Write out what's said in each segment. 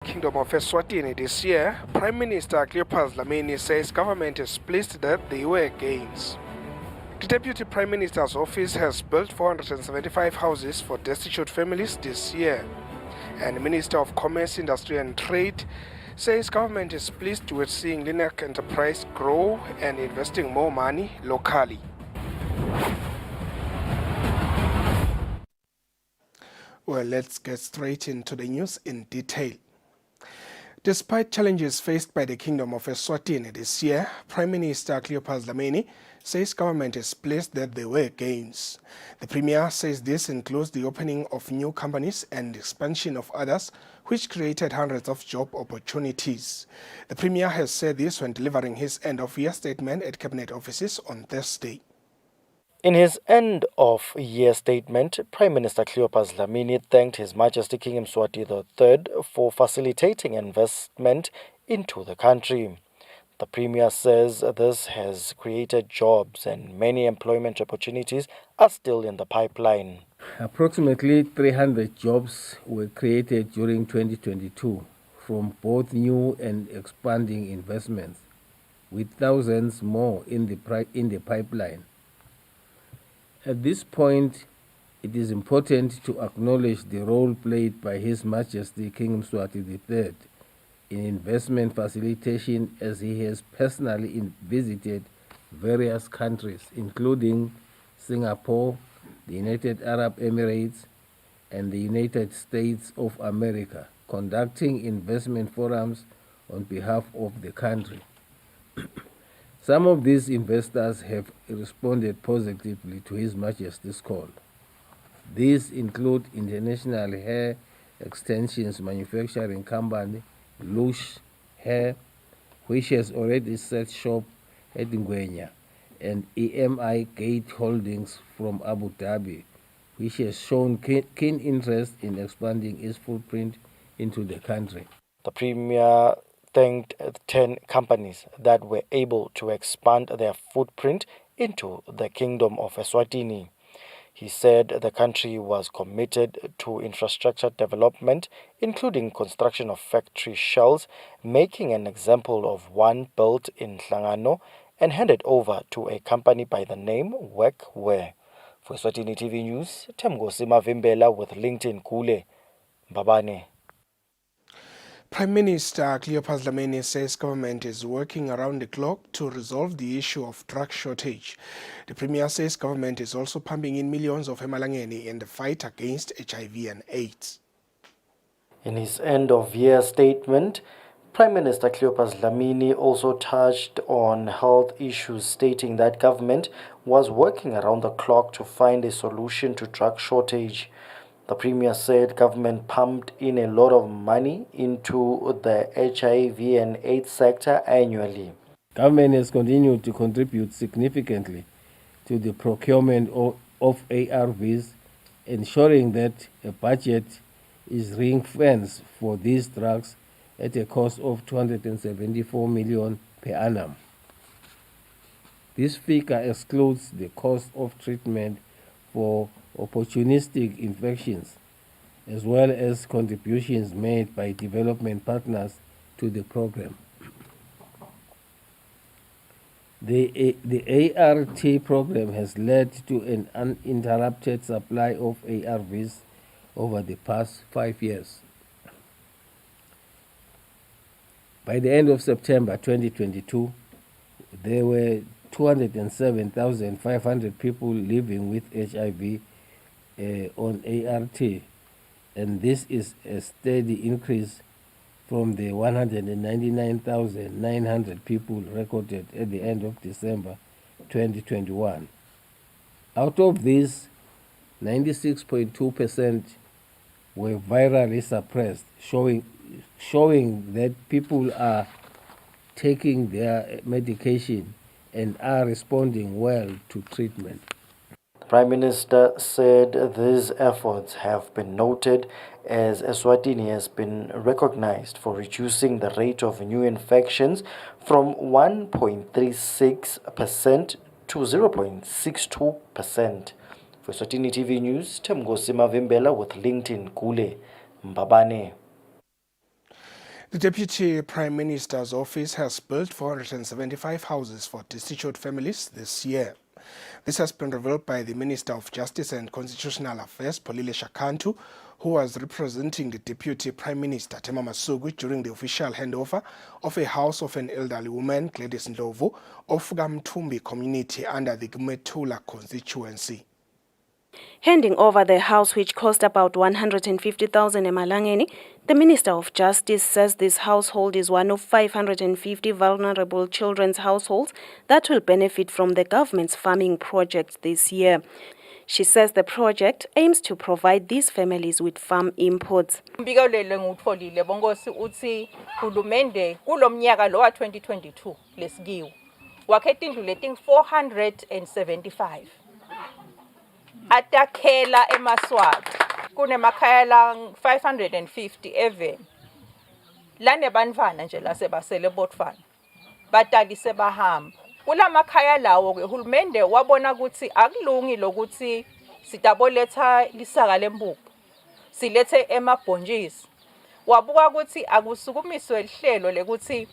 Kingdom of Eswatini this year, Prime Minister Cleopas Dlamini says government is pleased that there were gains. The Deputy Prime Minister's office has built 475 houses for destitute families this year. And the Minister of Commerce, Industry and Trade says government is pleased with seeing Linear Enterprise grow and investing more money locally. Well, let's get straight into the news in detail. Despite challenges faced by the Kingdom of Eswatini this year, Prime Minister Cleopas Dlamini says government is pleased that there were gains. The Premier says this includes the opening of new companies and expansion of others, which created hundreds of job opportunities. The Premier has said this when delivering his end-of-year statement at Cabinet offices on Thursday. In his end-of-year statement, Prime Minister Cleopas Dlamini thanked His Majesty King Mswati III for facilitating investment into the country. The Premier says this has created jobs and many employment opportunities are still in the pipeline. Approximately 300 jobs were created during 2022 from both new and expanding investments, with thousands more in the pipeline. At this point, it is important to acknowledge the role played by His Majesty King Mswati III in investment facilitation, as he has personally visited various countries, including Singapore, the United Arab Emirates, and the United States of America, conducting investment forums on behalf of the country. Some of these investors have responded positively to His Majesty's call. These include international hair extensions manufacturing company Lush Hair, which has already set shop at Ngwenya, and EMI Gate Holdings from Abu Dhabi, which has shown keen interest in expanding its footprint into the country. The Premier thanked 10 companies that were able to expand their footprint into the Kingdom of Eswatini. He said the country was committed to infrastructure development, including construction of factory shells, making an example of one built in Hlangano and handed over to a company by the name Workware. For Eswatini TV News, Temgosi Mavimbela with LinkedIn Kule, Mbabane. Prime Minister Cleopas Dlamini says government is working around the clock to resolve the issue of drug shortage. The Premier says government is also pumping in millions of emalangeni in the fight against HIV and AIDS. In his end-of-year statement, Prime Minister Cleopas Dlamini also touched on health issues, stating that government was working around the clock to find a solution to drug shortage. The Premier said government pumped in a lot of money into the HIV and AIDS sector annually. Government has continued to contribute significantly to the procurement of ARVs, ensuring that a budget is ring-fenced for these drugs at a cost of 274 million per annum. This figure excludes the cost of treatment for opportunistic infections, as well as contributions made by development partners to the program. The ART program has led to an uninterrupted supply of ARVs over the past 5 years. By the end of September 2022, there were 207,500 people living with HIV on ART, and this is a steady increase from the 199,900 people recorded at the end of December 2021. Out of these, 96.2% were virally suppressed, showing that people are taking their medication and are responding well to treatment. The Prime Minister said these efforts have been noted as Eswatini has been recognized for reducing the rate of new infections from 1.36% to 0.62%. For Eswatini TV News, Temgosi Mavimbela with LinkedIn Kule, Mbabane. The Deputy Prime Minister's office has built 475 houses for destitute families this year. This has been revealed by the Minister of Justice and Constitutional Affairs, Polile Shakantu, who was representing the Deputy Prime Minister, Tema Masugu, during the official handover of a house of an elderly woman, Gladys Ndlovu, of Gamtumbi community under the Gumethula constituency. Handing over the house, which cost about 150,000 emalangeni, the Minister of Justice says this household is one of 550 vulnerable children's households that will benefit from the government's farming project this year. She says the project aims to provide these families with farm inputs. Mbikele ngutfolile bongosi uthi hulumende kulomnyaka lo wa 2022 lesikiwe wakhetha indlu leti 475 atakhela eMaswati kunemakhaya la 550 even lane banfana nje lasebasele botfana batali sebahamba kulamakhaya lawo ke hulumende wabona ukuthi akulungi lokuthi sitaboletha lisaka lempuphu silethe emabhonjisi wabuka ukuthi akusukumiswe lihlelo lekuthi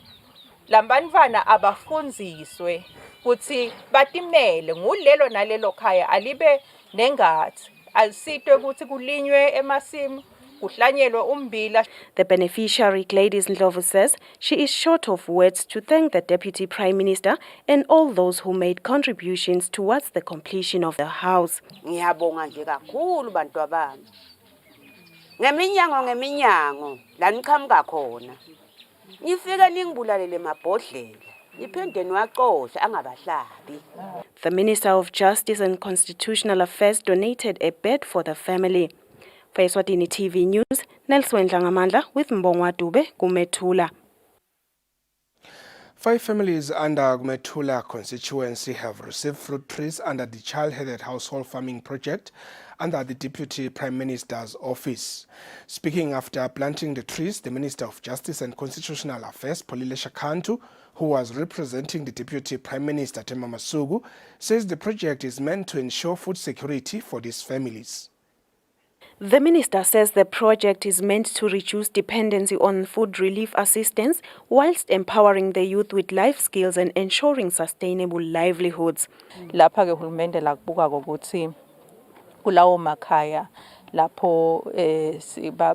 lambanfana abafundziswe ukuthi batimele ngulelo nalelo khaya alibe nengathi alisitwe ukuthi kulinywe emasimu kuhlanyelwe umbila. The beneficiary Gladys Ndlovu says she is short of words to thank the Deputy Prime Minister and all those who made contributions towards the completion of the house. Ngiyabonga nje kakhulu bantu abami. Ngeminyango la niqhamuka khona. Nifike ningibulalele emabhodlela. The Minister of Justice and Constitutional Affairs donated a bed for the family. For Eswatini TV News, Nelson Dlangamandla with Mbongwa Dube, Gumethula. 5 families under Gumethula constituency have received fruit trees under the Child-Headed Household Farming Project under the Deputy Prime Minister's office. Speaking after planting the trees, the Minister of Justice and Constitutional Affairs, Polile Shakantu, who was representing the Deputy Prime Minister, Tema Masugu, says the project is meant to ensure food security for these families. The minister says the project is meant to reduce dependency on food relief assistance whilst empowering the youth with life skills and ensuring sustainable livelihoods. Lapha ke hulumende la kubuka ukuthi kulawo makhaya lapho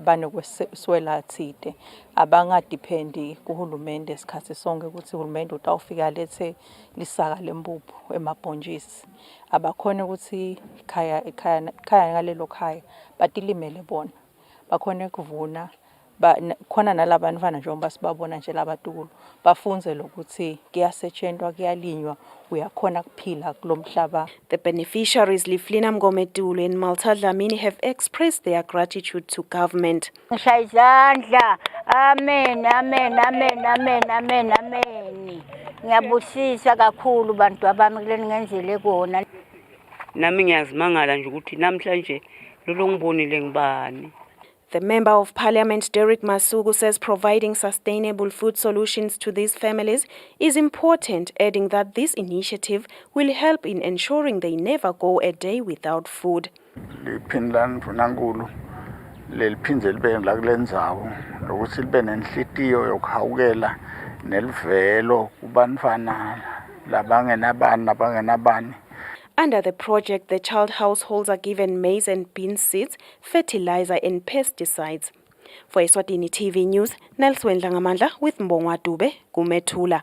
banokweswela thide abangadependi kuhulumende isikhathi sonke ukuthi uhulumende utawufika lethe lisaka lempuphu emabhonjisi abakhona ukuthi khaya ngalelo khaya batilimele bona bakhona kuvuna khona nalabantwana njengoba sibabona nje labatukulu bafunze lokuthi kuyasetshenzwa kuyalinywa uyakhona kuphila kulomhlaba. The beneficiaries Liflina Mgometulu and Malta Dlamini have expressed their gratitude to government. Ngishayizandla amen amen amen amen amen amen ngiyabusisa kakhulu bantu abami kuleni ngenzele kona nami ngiyazimangala nje ukuthi namhlanje lo ngibonile ngibani. The Member of Parliament Derek Masugu says providing sustainable food solutions to these families is important, adding that this initiative will help in ensuring they never go a day without food. Liphindan funankulu leliphinze libe la kulendzawo ukuthi libe nenhlitiyo yokuhawukela nelivelo kubantwana labangenabani. Under the project, the child households are given maize and bean seeds, fertilizer and pesticides. For Eswatini TV News, Nelson Dlangamandla with Mbongwa Dube, Gumethula.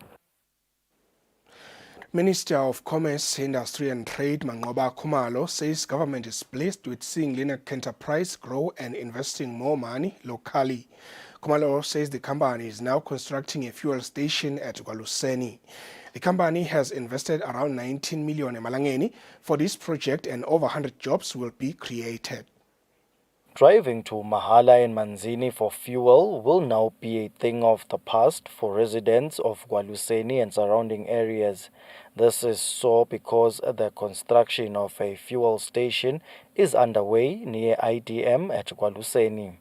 Minister of Commerce, Industry and Trade, Mangoba Khumalo, says government is pleased with seeing Linet Enterprise grow and investing more money locally. Khumalo says the company is now constructing a fuel station at Gwaluseni. The company has invested around 19 million emalangeni for this project and over 100 jobs will be created. Driving to Mahala and Manzini for fuel will now be a thing of the past for residents of Gwaluseni and surrounding areas. This is so because the construction of a fuel station is underway near IDM at Gwaluseni.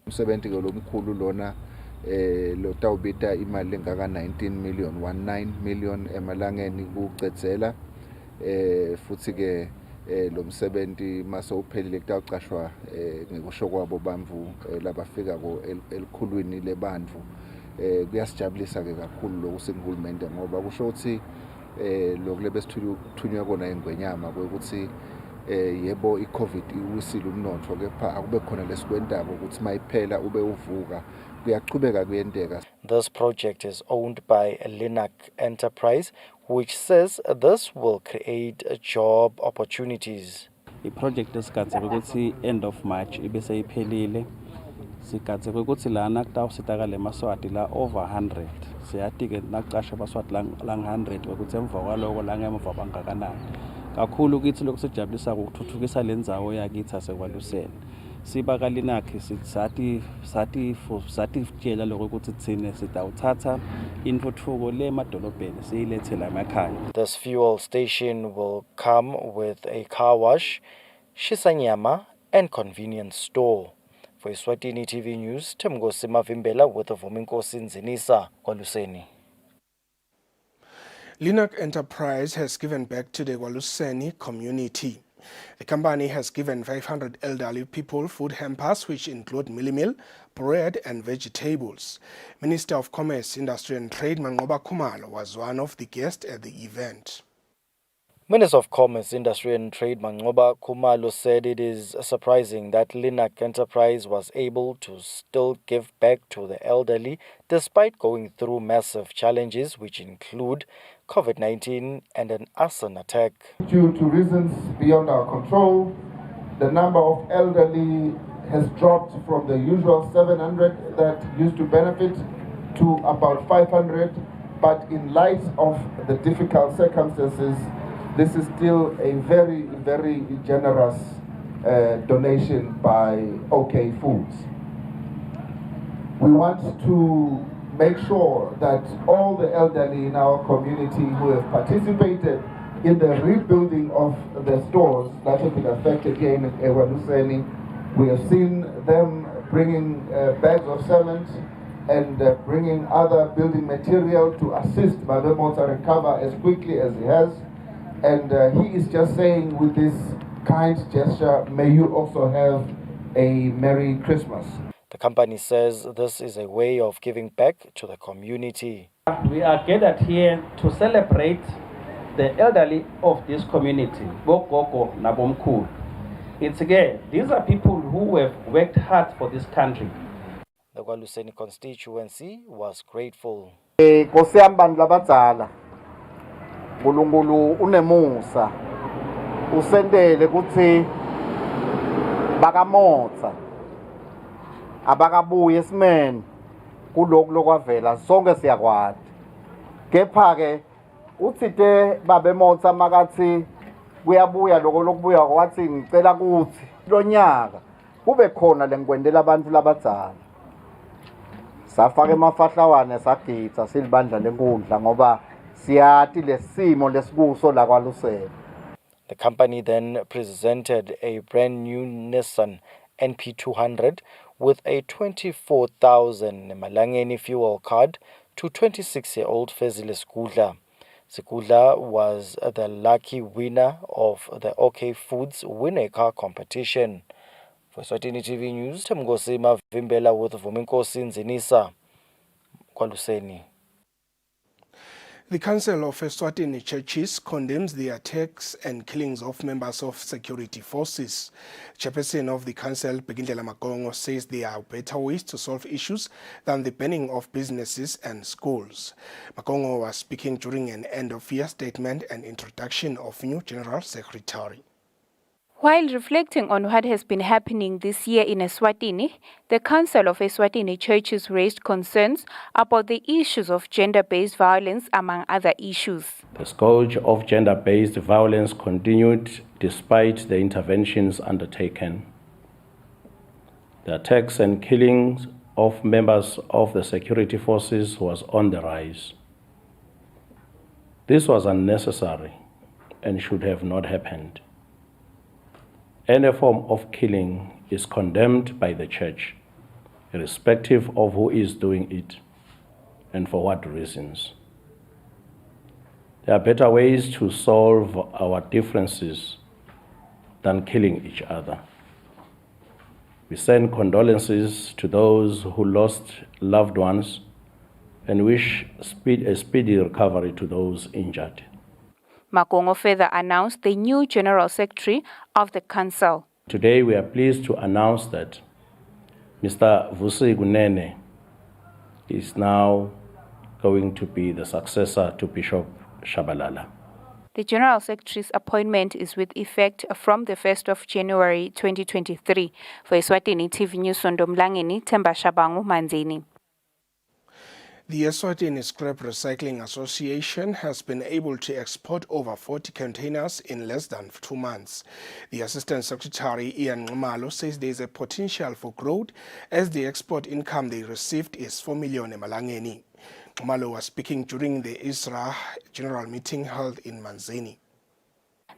Lotawubita imali engaka 19 million 19 million emalangeni kuqedzela futhi ke lo msebenzi mase uphelile kutaqashwa ngikusho kwabo bamvu labafika ko elikhulwini lebandvu kuyasijabulisa ke kakhulu lokhu singuhulumende ngoba kusho ukuthi lokhu lebesithunywa kona ingwenyama ukuthi yebo iCovid iwisile umnotho kepha akube khona lesikwentako ukuthi mayiphela ube uvuka kuyaqhubeka kuyenteka. This project is owned by Linak Enterprise, which says this will create job opportunities. I-project esigadze ukuthi end of March ibe seyiphelile. Sigadze ukuthi lana kutawusitakala emaswati la over 100. Siyati-ke nakucasha abaswati lang 100 ukuthi emva kwaloko la ngemuva bangakanani. Kakhulu kithi lokhu sijabulisa ukuthuthukisa lendzawo yakithi asekwaluseni. Siba kalinakhe sathi tshela lokho ukuthi thine sitawuthatha intuthuko le emadolobheni siyilethela emakhaya. This fuel station will come with a car wash, shisanyama and convenience store. For Eswatini TV News, Timgosi Mavimbela with Vuminkosi Nzinisa kwaluseni. Linak Enterprise has given back to the Waluseni community. The company has given 500 elderly people food hampers which include meal, bread and vegetables. Minister of Commerce, Industry and Trade Mangoba Khumalo was one of the guests at the event. Minister of Commerce, Industry and Trade Mangoba Khumalo said it is surprising that Linak Enterprise was able to still give back to the elderly despite going through massive challenges which include COVID-19 and an arson attack. Due to reasons beyond our control, the number of elderly has dropped from the usual 700 that used to benefit to about 500, but in light of the difficult circumstances, this is still a very, very generous donation by OK Foods. We want to make sure that all the elderly in our community who have participated in the rebuilding of the stores that have been affected here in Ewaluseni, we have seen them bringing bags of cement and bringing other building material to assist Mabemo to recover as quickly as he has. And he is just saying with this kind gesture, may you also have a Merry Christmas. The company says this is a way of giving back to the community. We are gathered here to celebrate the elderly of this community, Bogogo Nabomkul. It's again, these are people who have worked hard for this country. The Kwaluseni constituency was grateful. Nkulunkulu unemusa usendele kuthi bakamotsa abakabuye esimeni kuloko lokwavela sonke siyakwadi kepha ke uthite babemotsa makathi kuyabuya lokho lokubuya kwathi ngicela kuthi lonyaka kube khona lenkwendela abantu labadzala safaka emafahlawane sagitsa silibandla lenkundla ngoba The company then presented a brand new Nissan NP200 with a 24,000 Malangeni fuel card to 26-year-old Fezile Skudla. Skudla was the lucky winner of the OK Foods Winner Car competition. For Eswatini TV News, Timgosi Mavimbela with Vuminkosi Nzinisa kwaluseni. The Council of Eswatini Churches condemns the attacks and killings of members of security forces. Chairperson of the Council, Begindlela Magongo, says there are better ways to solve issues than the banning of businesses and schools. Magongo was speaking during an end-of-year statement and introduction of new General Secretary. While reflecting on what has been happening this year in Eswatini, the Council of Eswatini Churches raised concerns about the issues of gender-based violence, among other issues. The scourge of gender-based violence continued despite the interventions undertaken. The attacks and killings of members of the security forces was on the rise. This was unnecessary and should have not happened. Any form of killing is condemned by the church, irrespective of who is doing it and for what reasons. There are better ways to solve our differences than killing each other. We send condolences to those who lost loved ones and wish a speedy recovery to those injured. Makongo further announced the new General Secretary of the Council. Today we are pleased to announce that Mr. Vusi Gunene is now going to be the successor to Bishop Shabalala. The General Secretary's appointment is with effect from the 1st of January 2023. For Eswatini TV News, Sondomlangeni, Themba Shabangu, Manzini. The Eswatini Scrap Recycling Association has been able to export over 40 containers in less than 2 months. The Assistant Secretary Ian Ngumalo says there is a potential for growth as the export income they received is 4 million emalangeni. Ngumalo was speaking during the ISRA General Meeting held in Manzini.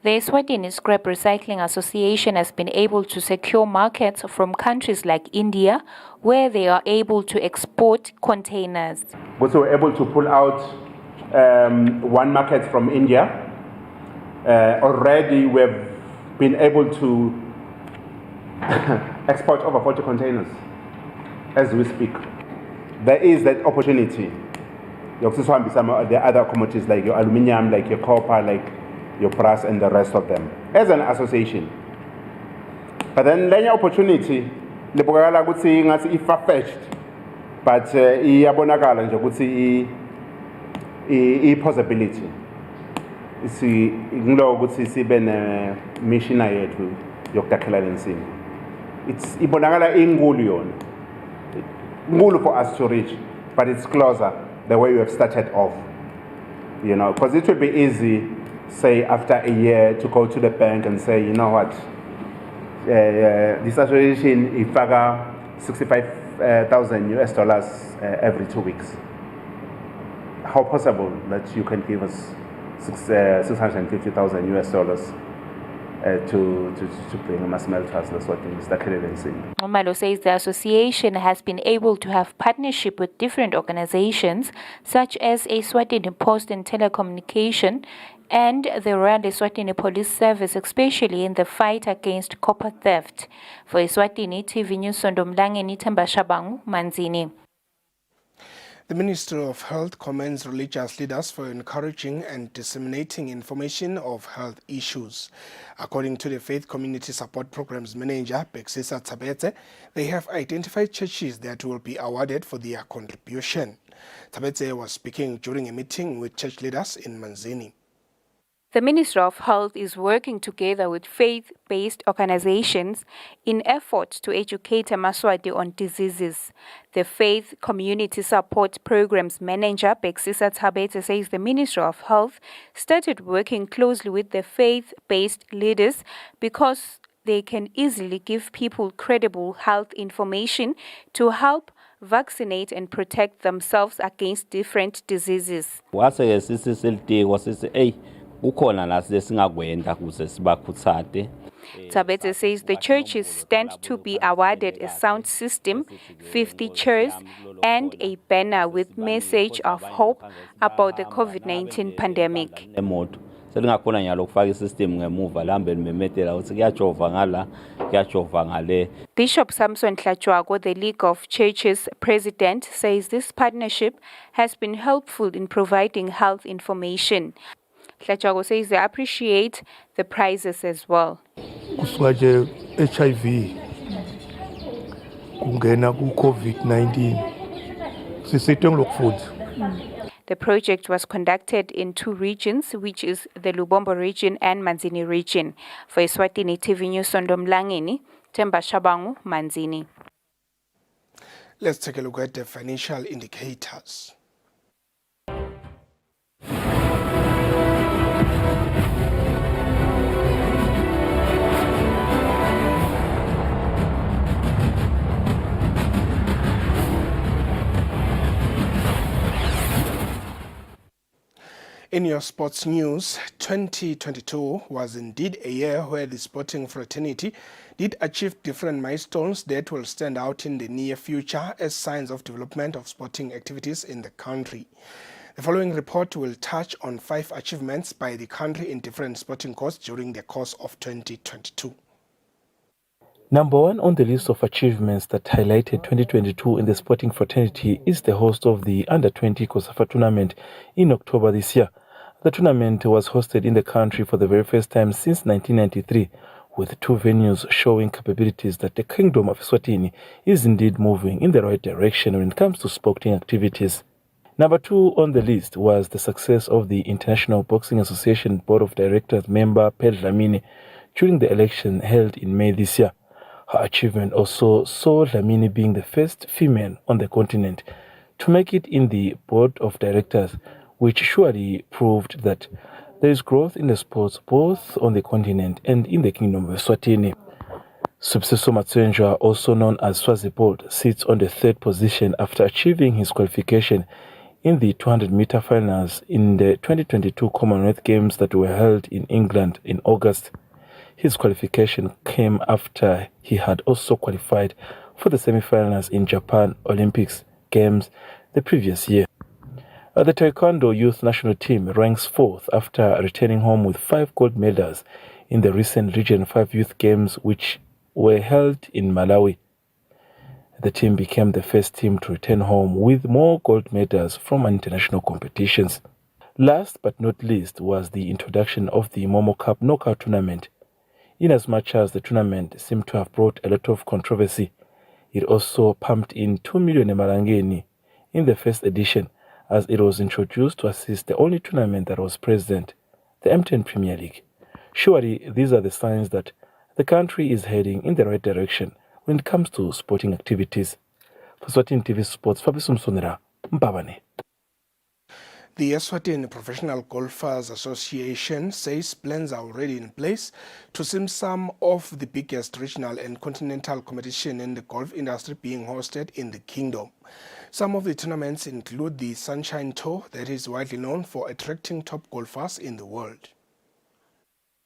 The Eswatini Scrap Recycling Association has been able to secure markets from countries like India, where they are able to export containers. We were able to pull out one market from India. Already we've been able to export over 40 containers as we speak. There is that opportunity. Some of the other commodities like your aluminium, like your copper, like your brass and the rest of them as an association. But then the opportunity libukakala ukuthi ngathi i-far-fetched, but iyabonakala nje ukuthi i-possibility ngilo ukuthi sibe ne-mission yethu yokudakhela lensini. It's ibonakala inkulu yona, inkulu for us to reach, but it's closer the way we have started off, you know, because it would be easy, say after a year, to go to the bank and say, you know what, this association ifaka $65,000 every 2 weeks. How possible that you can give us $650,000 to bring a smelters? That's what Mr. Kelly is saying. Ngumalo says the association has been able to have partnership with different organizations such as Eswatini Post and Telecommunication and the Royal Eswatini Police Service, especially in the fight against copper theft. For Eswatini TV News, Sondomlangeni, Themba Shabangu, Manzini. The Ministry of Health commends religious leaders for encouraging and disseminating information of health issues. According to the Faith Community Support Programs Manager, Beksisa Tabete, they have identified churches that will be awarded for their contribution. Tabete was speaking during a meeting with church leaders in Manzini. The Ministry of Health is working together with faith-based organizations in efforts to educate Amaswati on diseases. The Faith Community Support Programs Manager, Beksisa Tabete, says the Ministry of Health started working closely with the faith-based leaders because they can easily give people credible health information to help vaccinate and protect themselves against different diseases. Tabete says the churches stand to be awarded a sound system, 50 chairs, and a banner with message of hope about the COVID-19 pandemic. Bishop Samson Tlachwago, the League of Churches president, says this partnership has been helpful in providing health information. Tlachwago says they appreciate the prizes as well. HIV, kungena ku-COVID-19, siseteng food. The project was conducted in 2 regions, which is the Lubombo region and Manzini region. For Eswatini TV News, Sondomlangeni, Themba Shabangu, Manzini. Let's take a look at the financial indicators. In your sports news, 2022 was indeed a year where the sporting fraternity did achieve different milestones that will stand out in the near future as signs of development of sporting activities in the country. The following report will touch on 5 achievements by the country in different sporting courts during the course of 2022. Number one on the list of achievements that highlighted 2022 in the sporting fraternity is the host of the Under-20 COSAFA tournament in October this year. The tournament was hosted in the country for the very first time since 1993, with two venues showing capabilities that the Kingdom of Eswatini is indeed moving in the right direction when it comes to sporting activities. Number two on the list was the success of the International Boxing Association Board of Directors member Pel Dlamini during the election held in May this year. Her achievement also saw Dlamini being the first female on the continent to make it in the board of directors, which surely proved that there is growth in the sports both on the continent and in the Kingdom of Eswatini. Subseso Matsenjwa, also known as Swazipold, sits on the third position after achieving his qualification in the 200-meter finals in the 2022 Commonwealth Games that were held in England in August. His qualification came after he had also qualified for the semi-finals in Japan Olympics Games the previous year. The Taekwondo youth national team ranks fourth after returning home with 5 gold medals in the recent Region 5 Youth Games, which were held in Malawi. The team became the first team to return home with more gold medals from international competitions. Last but not least was the introduction of the Momo Cup knockout tournament. Inasmuch as the tournament seemed to have brought a lot of controversy, it also pumped in 2 million emalangeni in the first edition, as it was introduced to assist the only tournament that was present, the M10 Premier League. Surely these are the signs that the country is heading in the right direction when it comes to sporting activities. For Eswatini TV Sports, Fabrice Msonera, Mbabane. The Eswatini Professional Golfers Association says plans are already in place to see some of the biggest regional and continental competition in the golf industry being hosted in the kingdom. Some of the tournaments include the Sunshine Tour that is widely known for attracting top golfers in the world.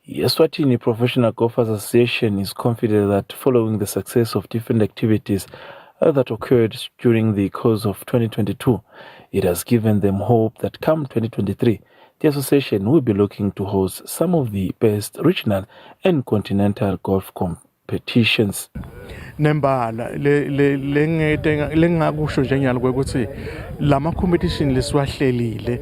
The Eswatini Professional Golfers Association is confident that following the success of different activities that occurred during the course of 2022, it has given them hope that come 2023, the association will be looking to host some of the best regional and continental golf competitions. Nembala lengakusho njengalo ukuthi lama competition lesiwahlelile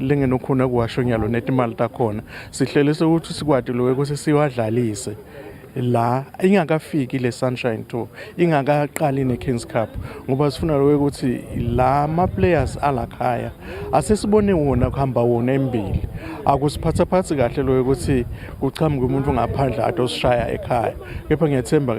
lengenokhona kuwasho nyalo netimali takhona sihlele sokuthi sikwati lo ukuthi siwadlalise la ingakafiki le Sunshine Tour ingakaqali ne Kings Cup ngoba sifuna lo ukuthi la ma players alakhaya asesibone wona kuhamba wona embili akusiphatha phansi kahle lo ukuthi uchamuke umuntu ngaphandle atosishaya ekhaya kepha ngiyethemba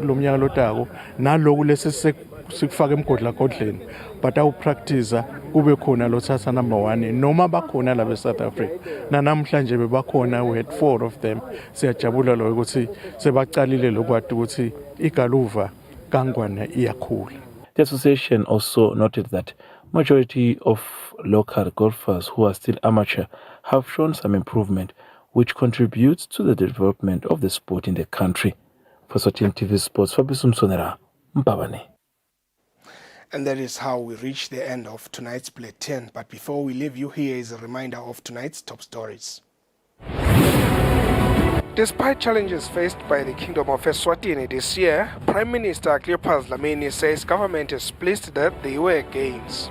lo mnyaka lotako naloku lesi sikufaka emgodla godleni but awu practice kube khona lothatha number 1 noma bakhona la South Africa namhlanje bebakhona we had 4 of them siyajabula lo ukuthi sebaqalile lokwati ukuthi igaluva kangwana iyakhula. The association also noted that majority of local golfers who are still amateur have shown some improvement, which contributes to the development of the sport in the country. For Eswatini TV Sports, Fabrice Msonera, Mbabane. And that is how we reach the end of tonight's bulletin. But before we leave you, here is a reminder of tonight's top stories. Despite challenges faced by the Kingdom of Eswatini this year, Prime Minister Cleopas Dlamini says government is pleased that there were gains.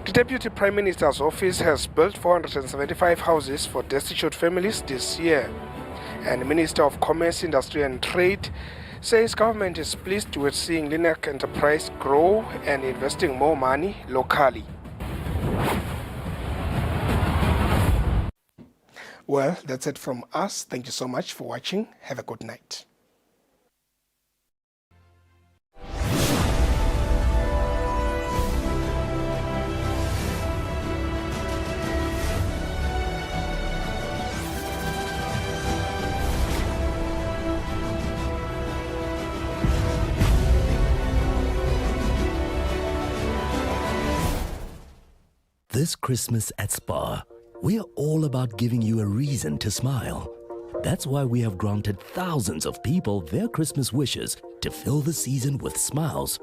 The Deputy Prime Minister's office has built 475 houses for destitute families this year. And the Minister of Commerce, Industry and Trade says government is pleased with seeing Linak Enterprise grow and investing more money locally. Well, that's it from us. Thank you so much for watching. Have a good night. This Christmas at Spar, we are all about giving you a reason to smile. That's why we have granted thousands of people their Christmas wishes to fill the season with smiles